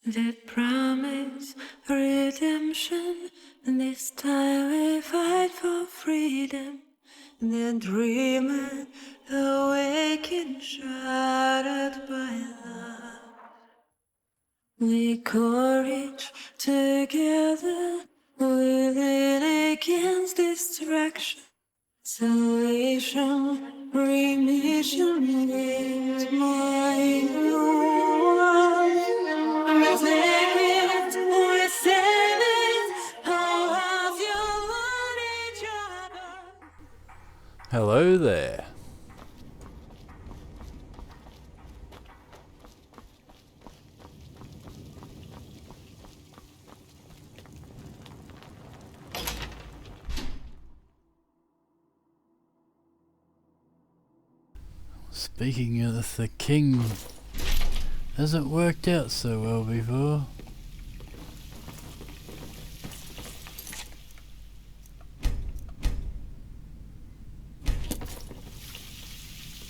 Did promise redemption, and this time we fight for freedom. The dreamer awakened, shattered by love. We courage together, within against distraction. Salvation, remission is my rule. We take it, we save it. How have you loved each other? Hello there. Speaking of the king, hasn't worked out so well before.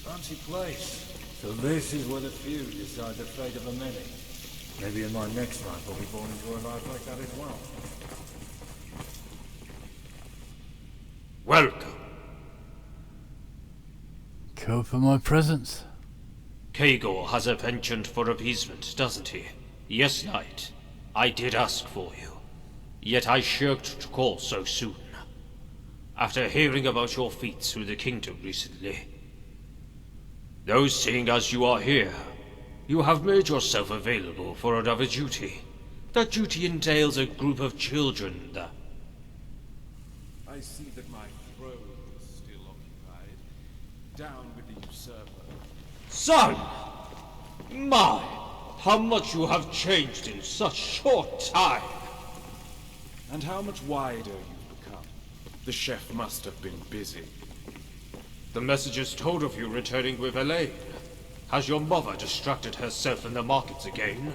Fancy place. So this is where the few decide the fate of the many. Maybe in my next life I'll be born into a life like that as well. Welcome. Go for my presents. Kagor has a penchant for appeasement, doesn't he? Yes, knight. I did ask for you. Yet I shirked to call so soon. After hearing about your feats through the kingdom recently. Though seeing as you are here, you have made yourself available for another duty. That duty entails a group of children that... I see that my throne is still occupied. Down with the usurper. Son! My, how much you have changed in such short time! And how much wider you've become. The chef must have been busy. The messages told of you returning with Elaine. Has your mother distracted herself in the markets again?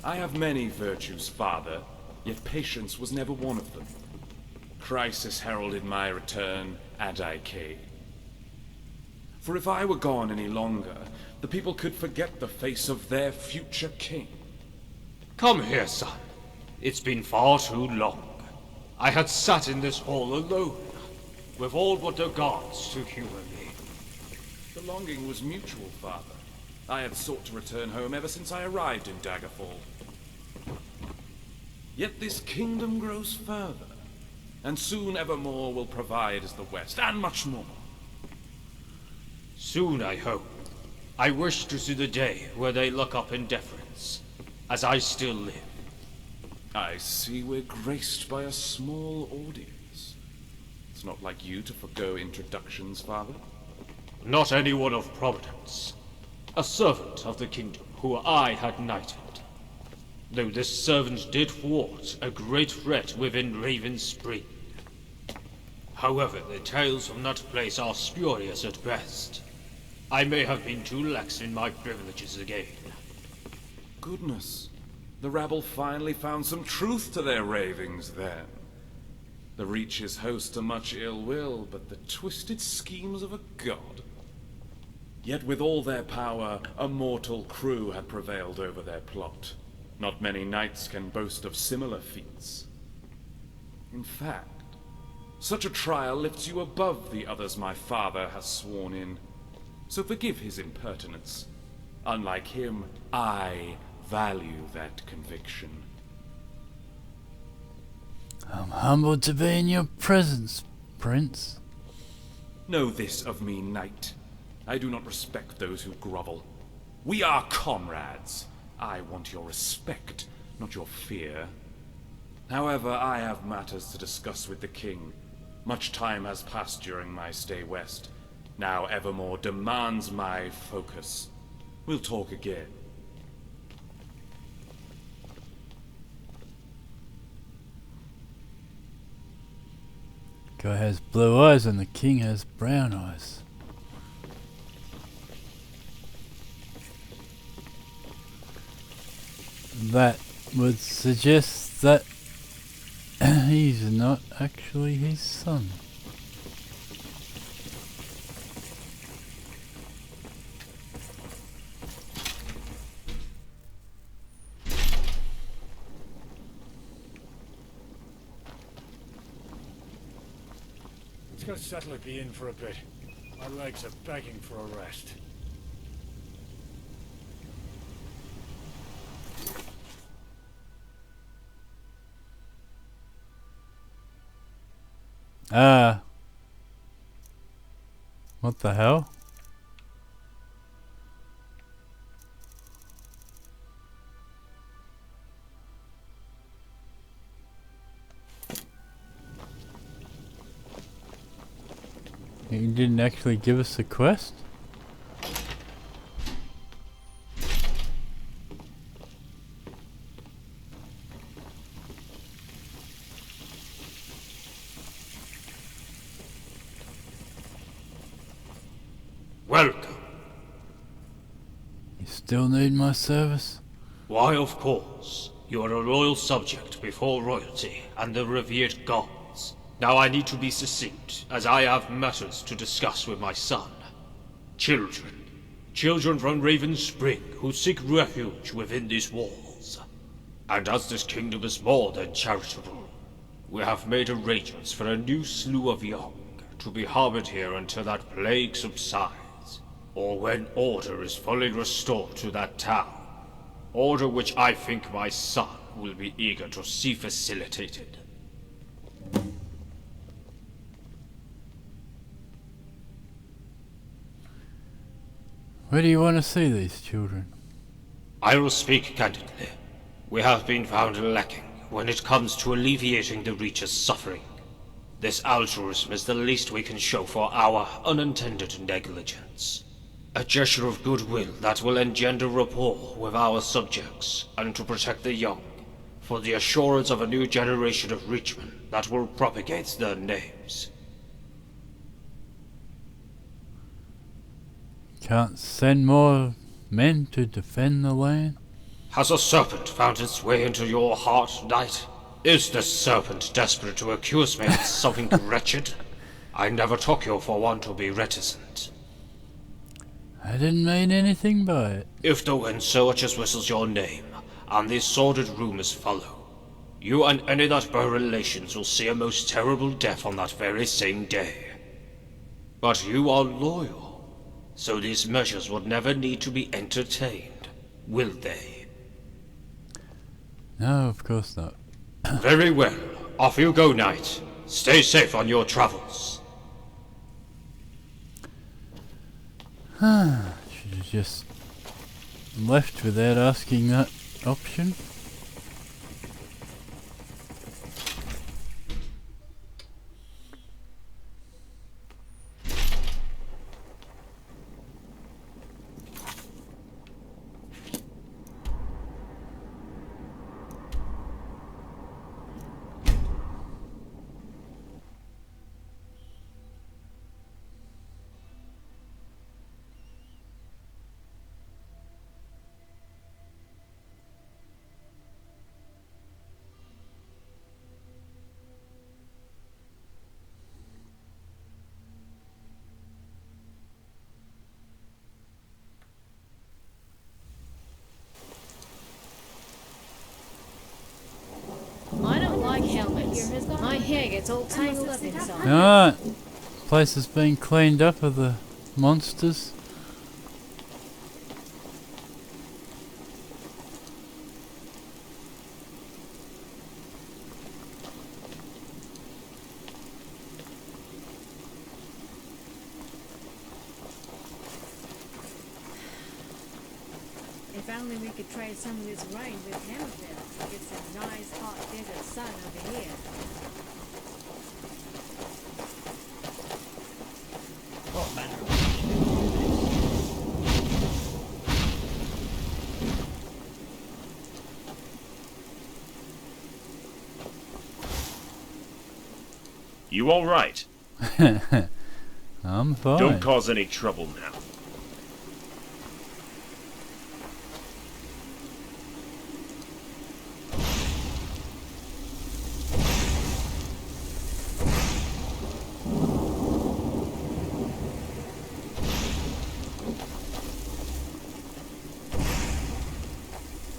I have many virtues, father, yet patience was never one of them. Crisis heralded my return, and I came. For if I were gone any longer, the people could forget the face of their future king. Come here, son. It's been far too long. I had sat in this hall alone, with all but the gods to humor me. The longing was mutual, father. I had sought to return home ever since I arrived in Daggerfall. Yet this kingdom grows further, and soon evermore will provide as the West, and much more. Soon, I hope. I wish to see the day where they look up in deference, as I still live. I see we're graced by a small audience. It's not like you to forgo introductions, father. Not anyone of prominence. A servant of the kingdom who I had knighted. Though this servant did thwart a great threat within Raven Spring. However, the tales from that place are spurious at best. I may have been too lax in my privileges again. Goodness. The rabble finally found some truth to their ravings then. The Reaches host a much ill will, but the twisted schemes of a god. Yet with all their power, a mortal crew had prevailed over their plot. Not many knights can boast of similar feats. In fact, such a trial lifts you above the others my father has sworn in. So forgive his impertinence. Unlike him, I value that conviction. I'm humbled to be in your presence, Prince. Know this of me, knight. I do not respect those who grovel. We are comrades. I want your respect, not your fear. However, I have matters to discuss with the king. Much time has passed during my stay west. Now Evermore demands my focus. We'll talk again. Guy has blue eyes and the king has brown eyes. That would suggest that he's not actually his son. go settle at the inn for a bit. My legs are begging for a rest. What the hell? You didn't actually give us a quest? Welcome. You still need my service? Why, of course. You are a royal subject before royalty and the revered gods. Now I need to be succinct, as I have matters to discuss with my son. Children. Children from Raven Spring who seek refuge within these walls. And as this kingdom is more than charitable, we have made arrangements for a new slew of young to be harbored here until that plague subsides, or when order is fully restored to that town. Order which I think my son will be eager to see facilitated. Where do you want to see these children? I will speak candidly. We have been found lacking when it comes to alleviating the Reacher's suffering. This altruism is the least we can show for our unintended negligence. A gesture of goodwill that will engender rapport with our subjects, and to protect the young, for the assurance of a new generation of Reachmen that will propagate their names. Can't send more men to defend the land? Has a serpent found its way into your heart, knight? Is this serpent desperate to accuse me of something wretched? I never took you for one to be reticent. I didn't mean anything by it. If the wind so much as whistles your name, and these sordid rumors follow, you and any that bear relations will see a most terrible death on that very same day. But you are loyal, so these measures would never need to be entertained, will they? No, of course not. Very well. Off you go, knight. Stay safe on your travels. Should have just left without asking that option. I don't like helmets. My hair gets all tangled up inside. Alright. Place has been cleaned up of the monsters. If only we could trade some of this rain with Hammerfell. Get some nice hot desert sun over here. What manner of You all right? I'm fine. Don't cause any trouble now.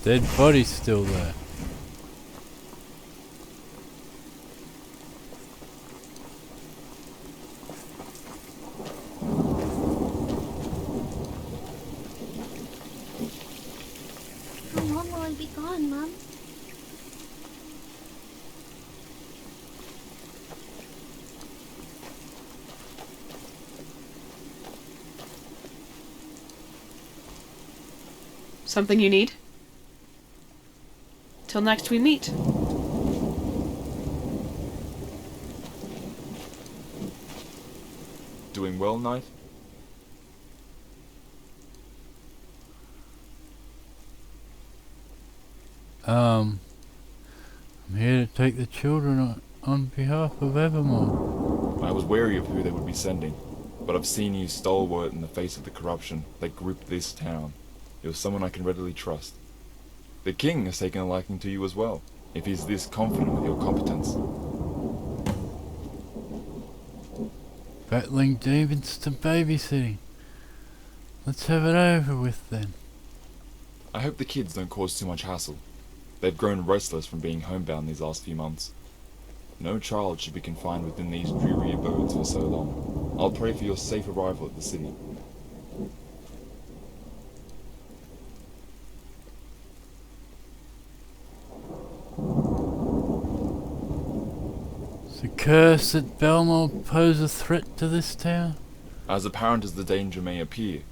Dead body's still there. will I be gone, Mum? Something you need? Till next we meet. Doing well, Knight? I'm here to take the children on behalf of Evermore. I was wary of who they would be sending, but I've seen you stalwart in the face of the corruption that gripped this town. You're someone I can readily trust. The king has taken a liking to you as well, if he's this confident with your competence. Battling demons to babysitting. Let's have it over with then. I hope the kids don't cause too much hassle. They've grown restless from being homebound these last few months. No child should be confined within these dreary abodes for so long. I'll pray for your safe arrival at the city. Does the curse at Belmore pose a threat to this town? As apparent as the danger may appear,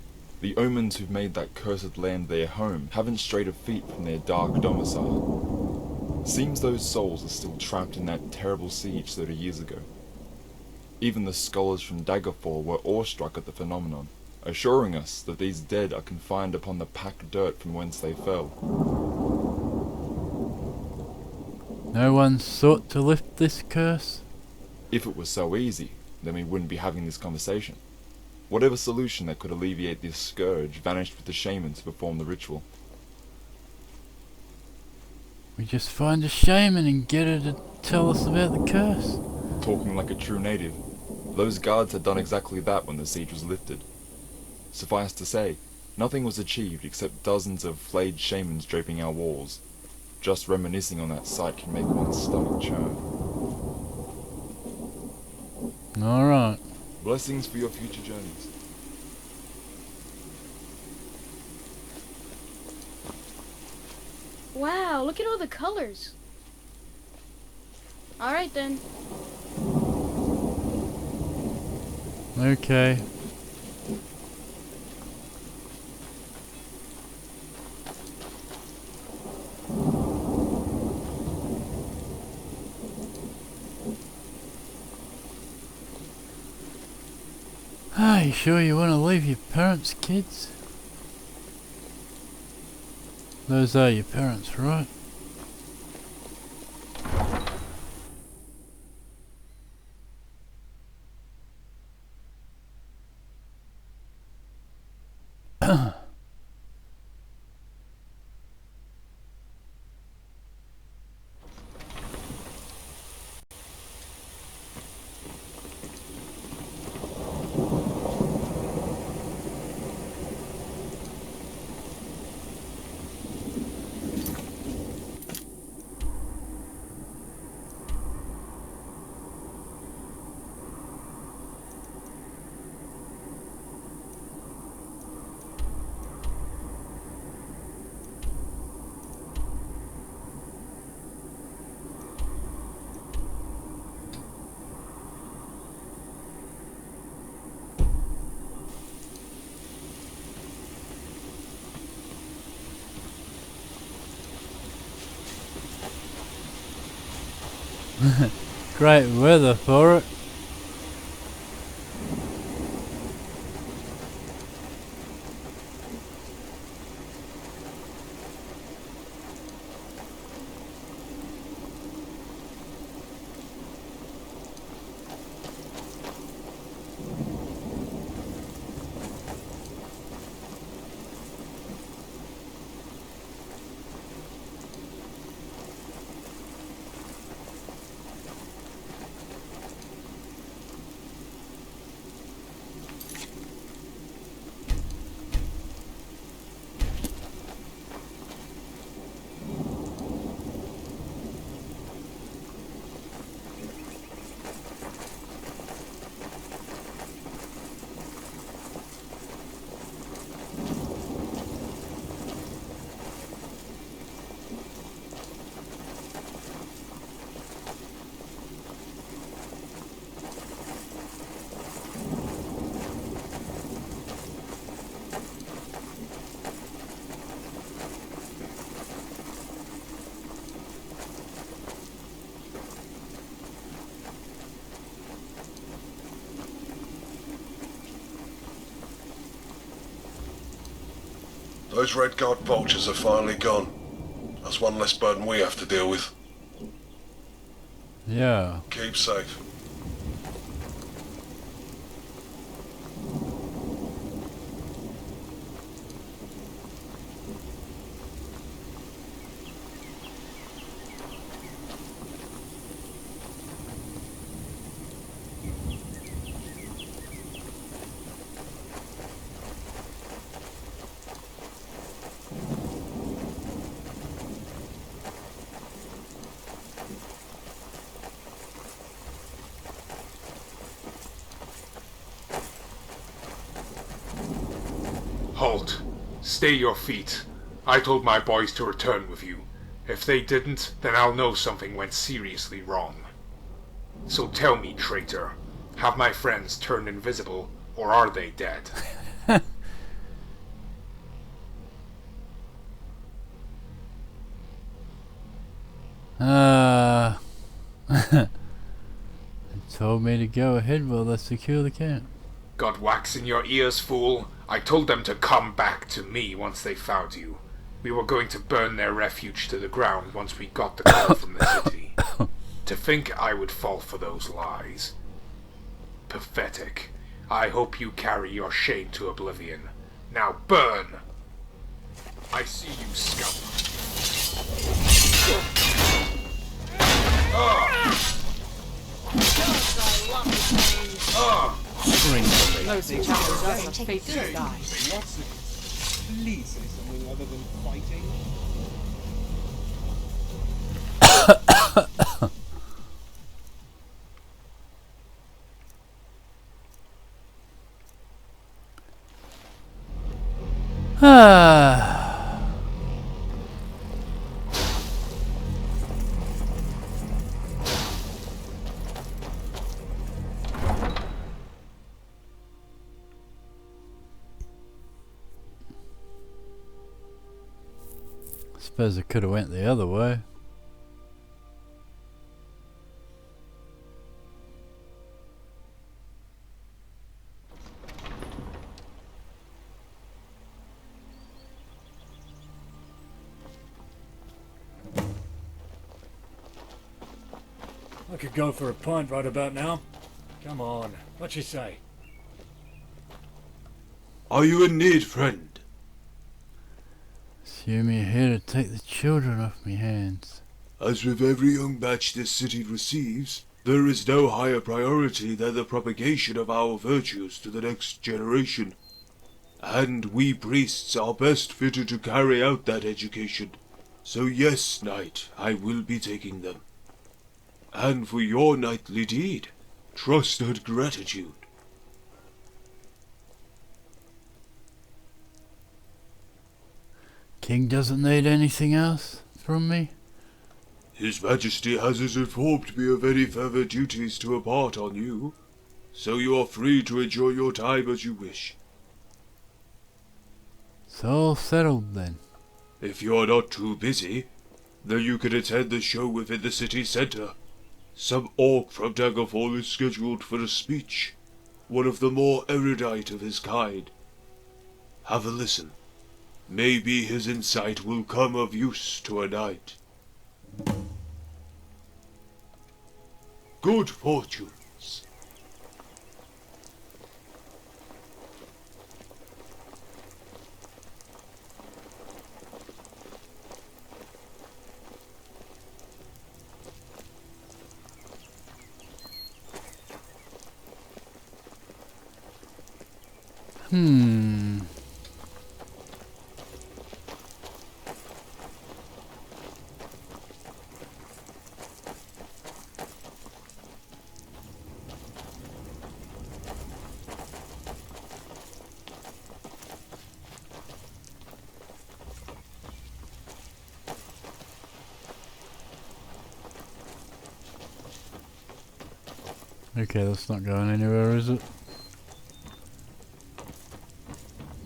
the omens who've made that cursed land their home haven't strayed a feet from their dark domicile. Seems those souls are still trapped in that terrible siege 30 years ago. Even the scholars from Daggerfall were awestruck at the phenomenon, assuring us that these dead are confined upon the packed dirt from whence they fell. No one sought to lift this curse? If it was so easy, then we wouldn't be having this conversation. Whatever solution that could alleviate this scourge vanished with the shamans who performed the ritual. We just find a shaman and get her to tell us about the curse. Talking like a true native, those guards had done exactly that when the siege was lifted. Suffice to say, nothing was achieved except dozens of flayed shamans draping our walls. Just reminiscing on that sight can make one's stomach churn. Alright. Blessings for your future journeys. Wow, look at all the colors. Alright then. Okay. Ah, you sure you want to leave your parents, kids? Those are your parents, right? Great weather for it. Those Red Guard vultures are finally gone. That's one less burden we have to deal with. Yeah. Keep safe. Halt. Stay your feet. I told my boys to return with you. If they didn't, then I'll know something went seriously wrong. So tell me, traitor, have my friends turned invisible, or are they dead? They told me to go ahead while they secure the camp. Got wax in your ears, fool? I told them to come back to me once they found you. We were going to burn their refuge to the ground once we got the call from the city. To think I would fall for those lies. Pathetic. I hope you carry your shame to oblivion. Now burn! I see you, scum. Those who challenge us are fated to die. Please say something other than fighting. Suppose it could have went the other way. I could go for a pint right about now. Come on, what you say? Are you in need, friend? Assume you're here to take the children off me hands. As with every young batch this city receives, there is no higher priority than the propagation of our virtues to the next generation. And we priests are best fitted to carry out that education. So yes, knight, I will be taking them. And for your knightly deed, trust and gratitude. King doesn't need anything else from me? His Majesty has informed me of any further duties to impart on you, so you are free to enjoy your time as you wish. It's all settled then. If you are not too busy, then you can attend the show within the city centre. Some orc from Daggerfall is scheduled for a speech, one of the more erudite of his kind. Have a listen. Maybe his insight will come of use to a knight. Good fortunes. Okay, that's not going anywhere, is it?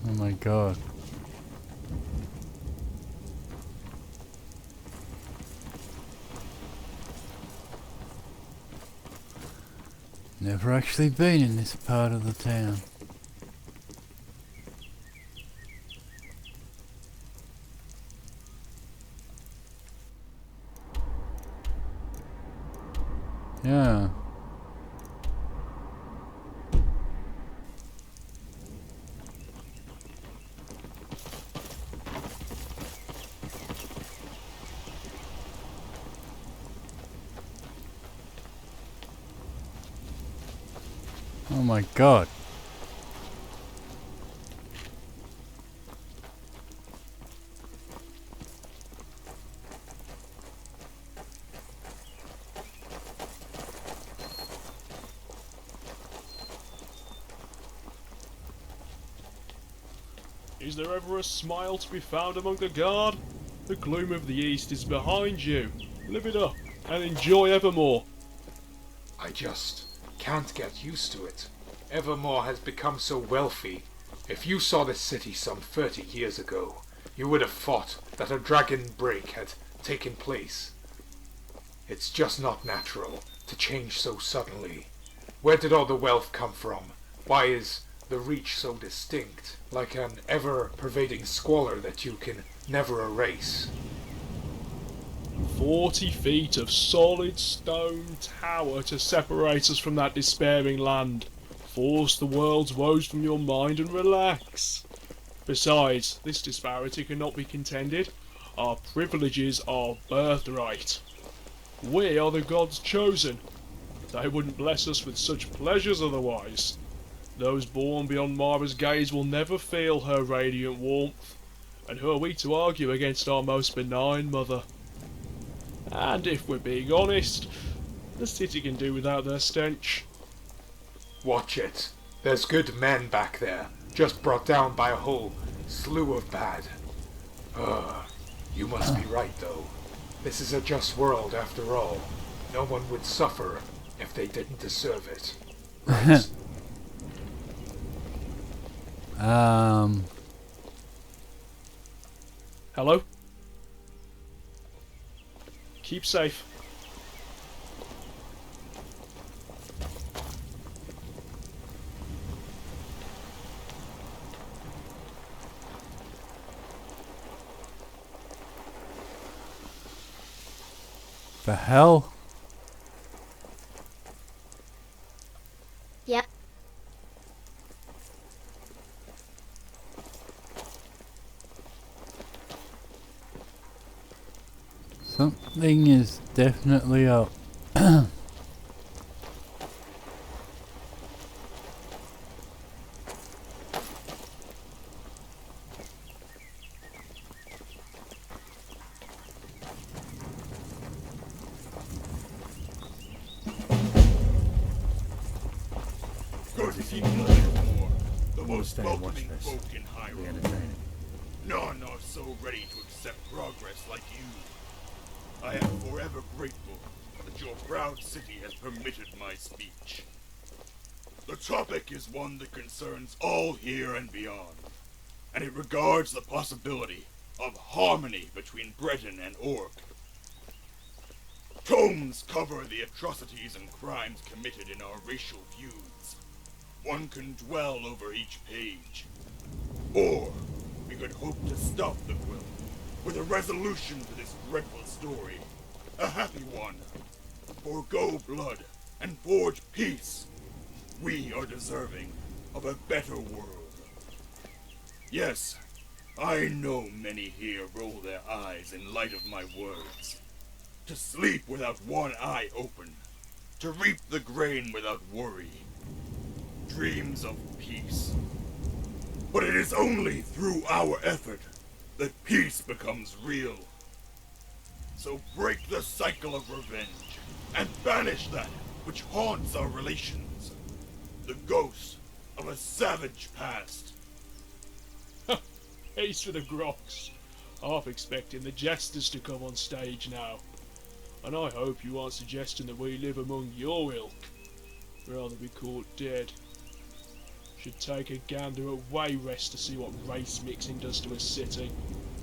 Oh my god. Never actually been in this part of the town. Yeah. Oh my god. Is there ever a smile to be found among the guard? The gloom of the east is behind you. Live it up and enjoy Evermore. I just can't get used to it. Evermore has become so wealthy. If you saw this city some 30 years ago, you would have thought that a dragon break had taken place. It's just not natural to change so suddenly. Where did all the wealth come from? Why is the Reach so distinct, like an ever-pervading squalor that you can never erase? 40 feet of solid stone tower to separate us from that despairing land. Force the world's woes from your mind and relax. Besides, this disparity cannot be contended. Our privileges are birthright. We are the gods chosen. They wouldn't bless us with such pleasures otherwise. Those born beyond Mara's gaze will never feel her radiant warmth. And who are we to argue against our most benign mother? And if we're being honest, the city can do without their stench. Watch it. There's good men back there, just brought down by a whole slew of bad. You must be right, though. This is a just world, after all. No one would suffer if they didn't deserve it. Right? Hello? Keep safe. The hell? Yep. Something is definitely up. Courtesy pleasure, the most welcoming folk in Hyrule. None are so ready to accept progress like you. I am forever grateful that your proud city has permitted my speech. The topic is one that concerns all here and beyond, and it regards the possibility of harmony between Breton and Orc. Tomes cover the atrocities and crimes committed in our racial feuds. One can dwell over each page. Or we could hope to stop the quill with a resolution to this dreadful story. A happy one. Forgo blood and forge peace. We are deserving of a better world. Yes, I know many here roll their eyes in light of my words. To sleep without one eye open. To reap the grain without worry. Dreams of peace. But it is only through our effort that peace becomes real. So break the cycle of revenge and banish that which haunts our relations. The ghost of a savage past. Ace for the Grox. Half expecting the jesters to come on stage now. And I hope you aren't suggesting that we live among your ilk. Rather be caught dead. Should take a gander at Wayrest to see what race mixing does to a city.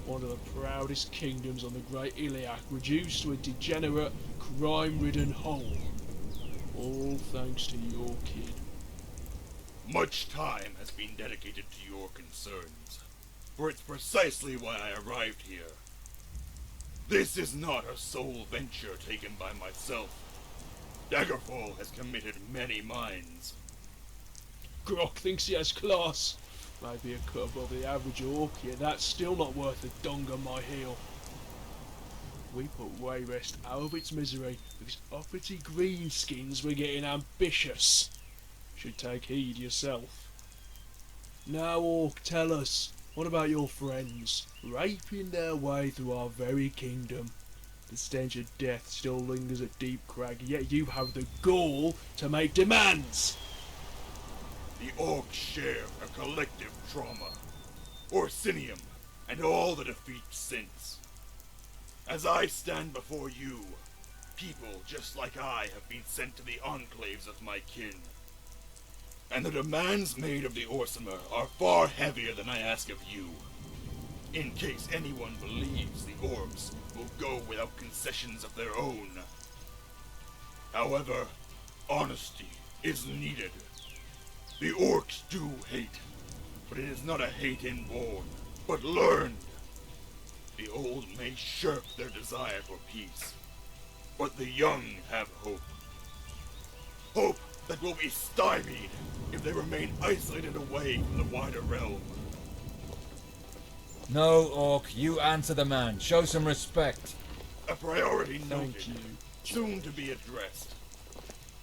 One of the proudest kingdoms on the Great Iliac, reduced to a degenerate, crime-ridden hole. All thanks to your kid. Much time has been dedicated to your concerns, for it's precisely why I arrived here. This is not a sole venture taken by myself. Daggerfall has committed many minds. Grok thinks he has class. Maybe a cut above the average orc, yet that's still not worth a dong on my heel. We put Wayrest out of its misery. These uppity greenskins were getting ambitious. Should take heed yourself. Now, Orc, tell us, what about your friends? Raping their way through our very kingdom. The stench of death still lingers at Deep Crag, yet you have the gall to make demands! The Orcs share a collective trauma. Orsinium, and all the defeats since. As I stand before you, people just like I have been sent to the enclaves of my kin. And the demands made of the Orsimer are far heavier than I ask of you. In case anyone believes the Orcs will go without concessions of their own. However, honesty is needed. The Orcs do hate, but it is not a hate inborn, but learned. The old may shirk their desire for peace, but the young have hope. Hope that will be stymied if they remain isolated away from the wider realm. No, Orc, you answer the man. Show some respect. A priority noted, soon to be addressed.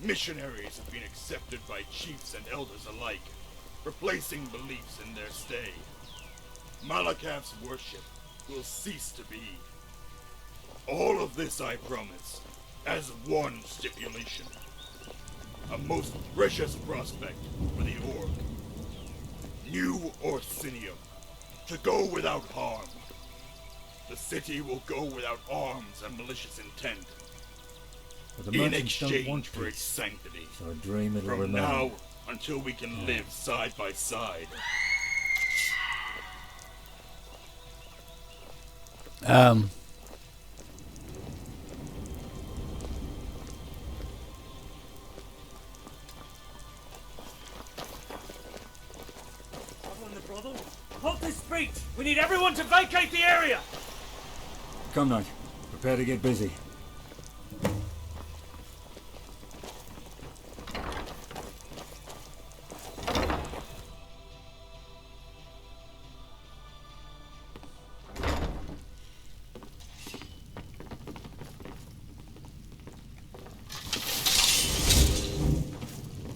Missionaries have been accepted by chiefs and elders alike, replacing beliefs in their stay. Malakav's worship will cease to be. All of this I promise, as one stipulation. A most precious prospect for the Orc. New Orsinium, to go without harm. The city will go without arms and malicious intent. But the In merchants don't want exchange for its peace, sanctity. so I dream it'll From remain. now until we can live side by side. Everyone, the brothel, hold this street. We need everyone to vacate the area. Come, Knight. Prepare to get busy.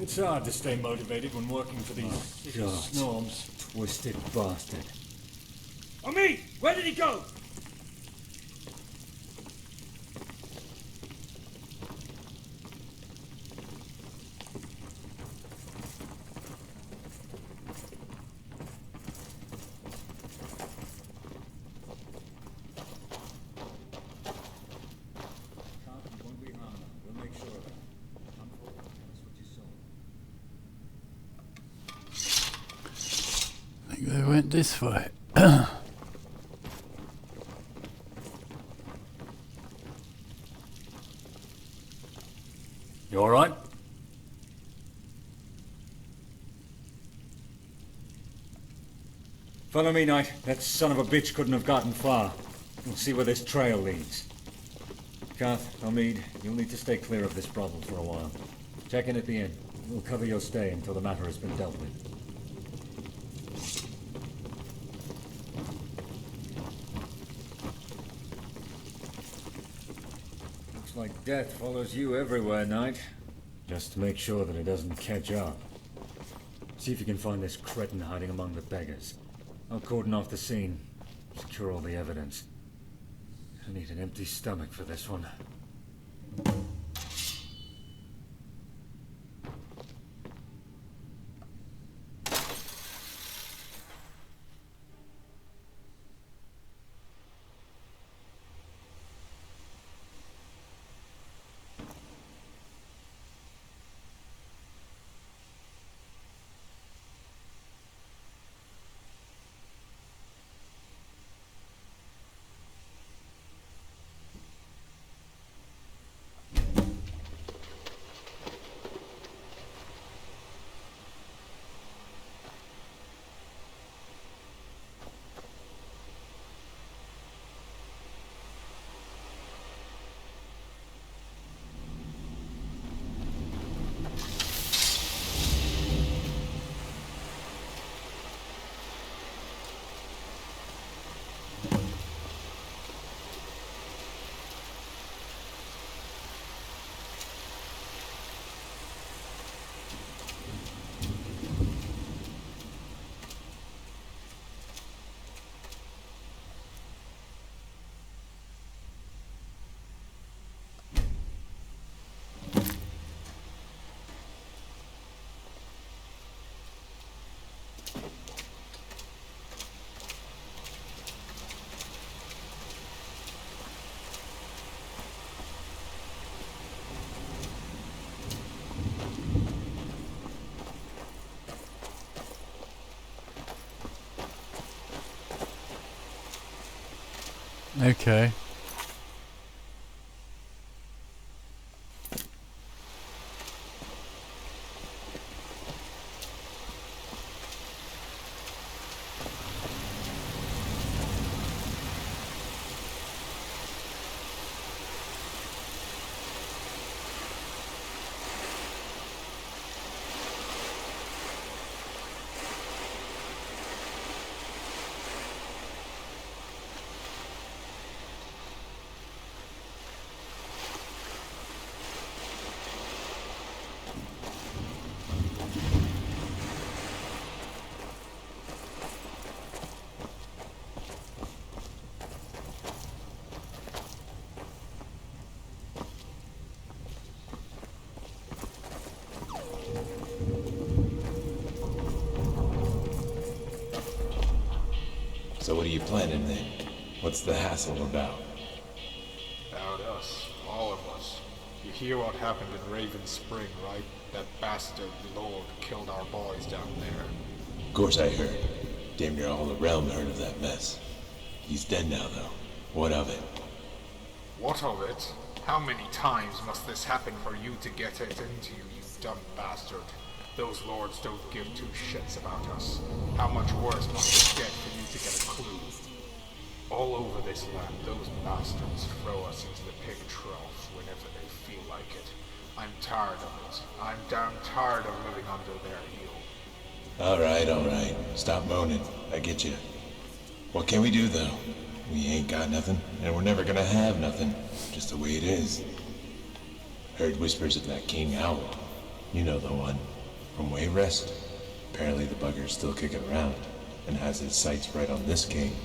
It's hard to stay motivated when working for these snobs. Twisted bastard. Omid, where did he go? I think they went this way. You alright? Follow me, Knight. That son of a bitch couldn't have gotten far. We'll see where this trail leads. Kath, Omid, you'll need to stay clear of this brothel for a while. Check in at the inn. We'll cover your stay until the matter has been dealt with. Looks like death follows you everywhere, Knight. Just to make sure that it doesn't catch up. See if you can find this cretin hiding among the beggars. I'll cordon off the scene. Secure all the evidence. I need an empty stomach for this one. Okay. So what are you planning then? What's the hassle about? About us. All of us. You hear what happened in Raven Spring, right? That bastard lord killed our boys down there. Of course I heard. Damn near all the realm heard of that mess. He's dead now, though. What of it? What of it? How many times must this happen for you to get it into you, you dumb bastard? Those lords don't give two shits about us. How much worse must it get for you to get a clue? All over this land, those bastards throw us into the pig trough whenever they feel like it. I'm tired of it. I'm damn tired of living under their heel. Alright. Stop moaning. I get you. What can we do, though? We ain't got nothing, and we're never gonna have nothing. Just the way it is. Heard whispers of that King Owl. You know the one. From Wayrest. Apparently the bugger's still kicking around, and has his sights right on this king.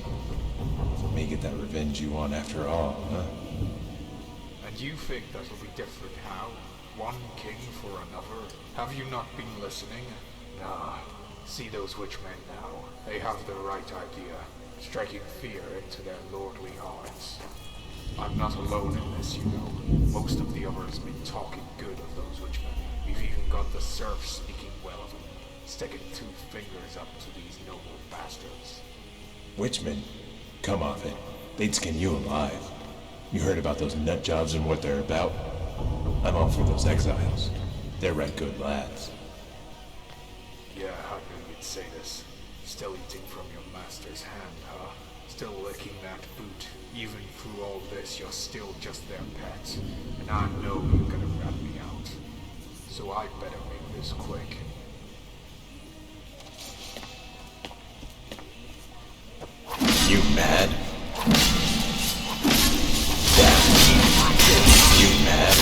May get that revenge you want after all, huh? And you think that'll be different how? One king for another? Have you not been listening? Nah. See those witchmen now. They have the right idea. Striking fear into their lordly hearts. I'm not alone in this, you know. Most of the others been talking good of those witchmen. We've even got the serfs speaking well of them. Sticking two fingers up to these noble bastards. Witchmen? Come off it. They'd skin you alive. You heard about those nut jobs and what they're about? I'm all for those exiles. They're right good lads. Yeah, I knew you'd say this. Still eating from your master's hand, huh? Still licking that boot. Even through all this, you're still just their pet. And I know you're gonna rat me out. So I'd better make this quick. You mad? You mad?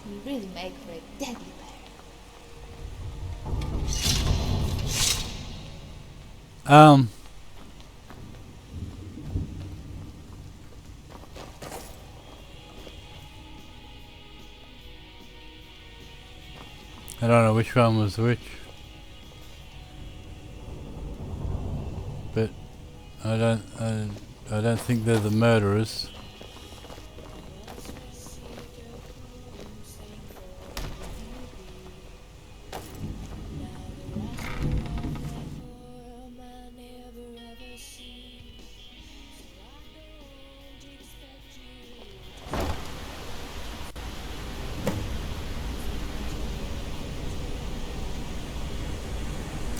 You really make for a deadly I don't know which one was which, but I don't think they're the murderers.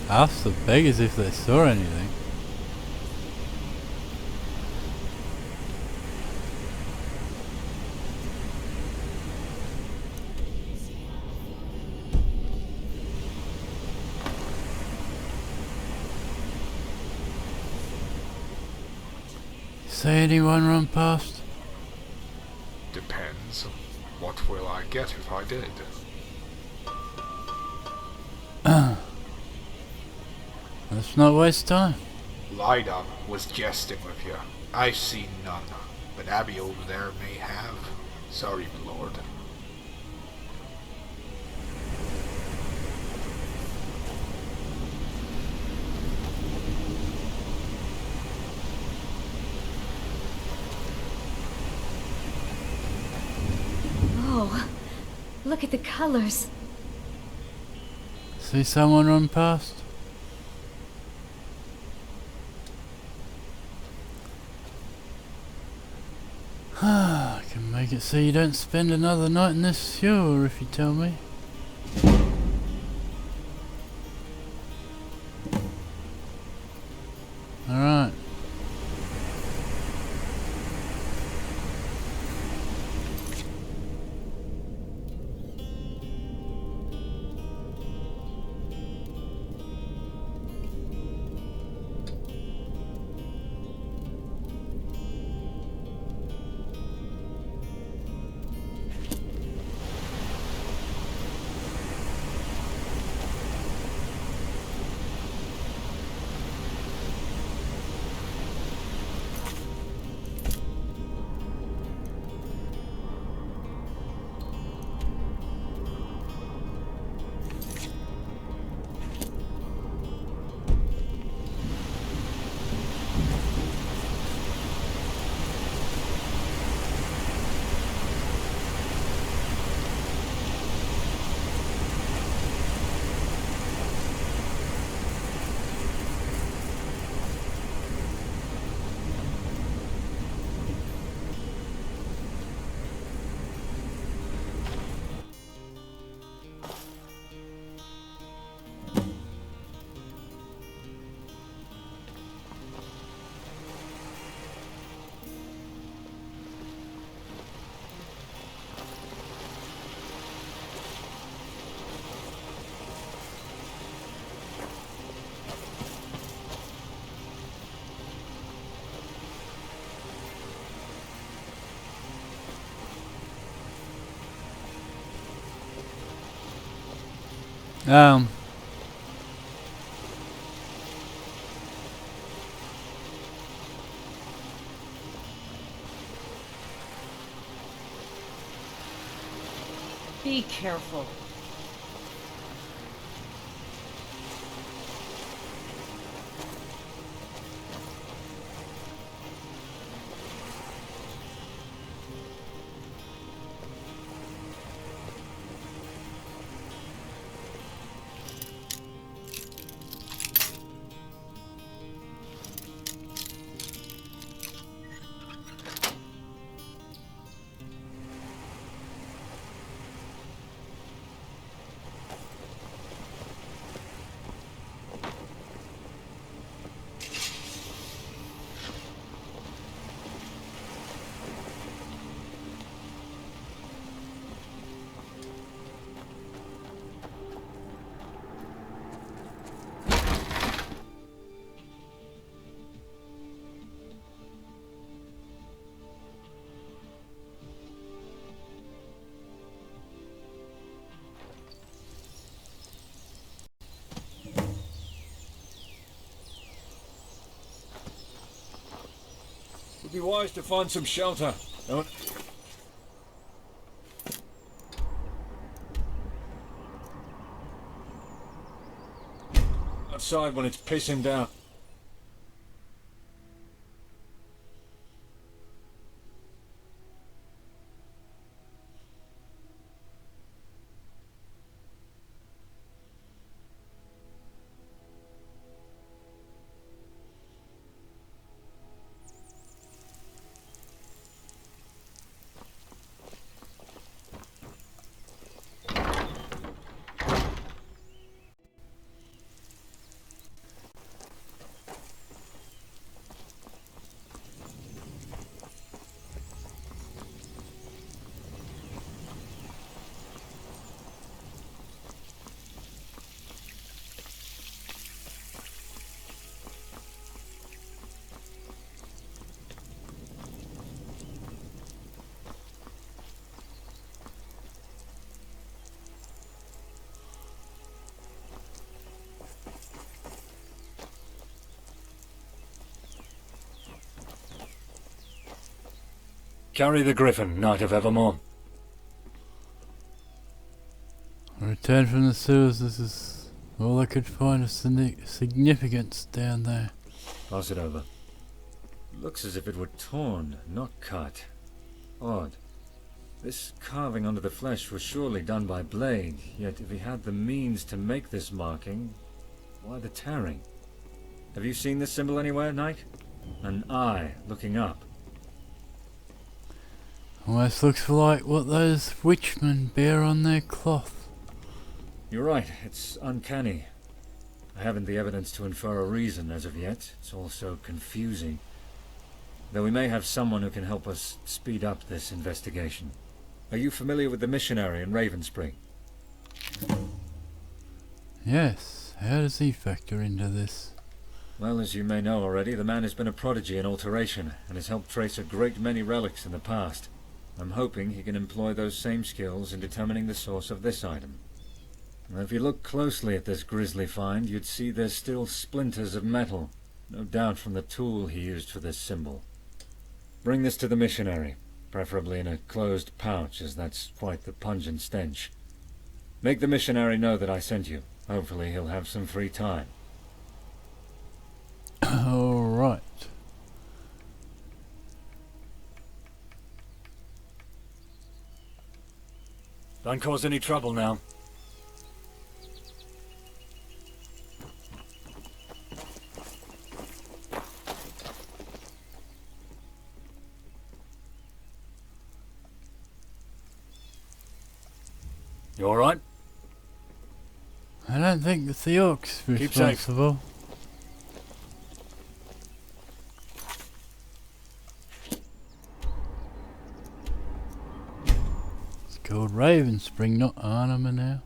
Ask the beggars if they saw anything. Say anyone run past? Depends. What will I get if I did? Let's not waste time. Lyda was jesting with you. I've seen none, but Abby over there may have. Sorry, my lord. Oh, look at the colors. See someone run past? I can make it so you don't spend another night in this sewer if you tell me. Alright. Um, Be careful. Would be wise to find some shelter. Don't... Outside when it's pissing down. Carry the griffin, Knight of Evermore. I returned from the sewers. This is all I could find of significance down there. Pass it over. Looks as if it were torn, not cut. Odd. This carving onto the flesh was surely done by blade, yet if he had the means to make this marking, why the tearing? Have you seen this symbol anywhere, Knight? An eye looking up. Almost looks like what those witchmen bear on their cloth. You're right, it's uncanny. I haven't the evidence to infer a reason as of yet. It's all so confusing. Though we may have someone who can help us speed up this investigation. Are you familiar with the missionary in Ravenspring? Yes, how does he factor into this? Well, as you may know already, the man has been a prodigy in alteration, and has helped trace a great many relics in the past. I'm hoping he can employ those same skills in determining the source of this item. Now, if you look closely at this grisly find, you'd see there's still splinters of metal, no doubt from the tool he used for this symbol. Bring this to the missionary, preferably in a closed pouch, as that's quite the pungent stench. Make the missionary know that I sent you. Hopefully he'll have some free time. Alright. Don't cause any trouble now. You alright? I don't think the Theok's Keep safe. responsible. It's called Ravenspring, not Arnhem now.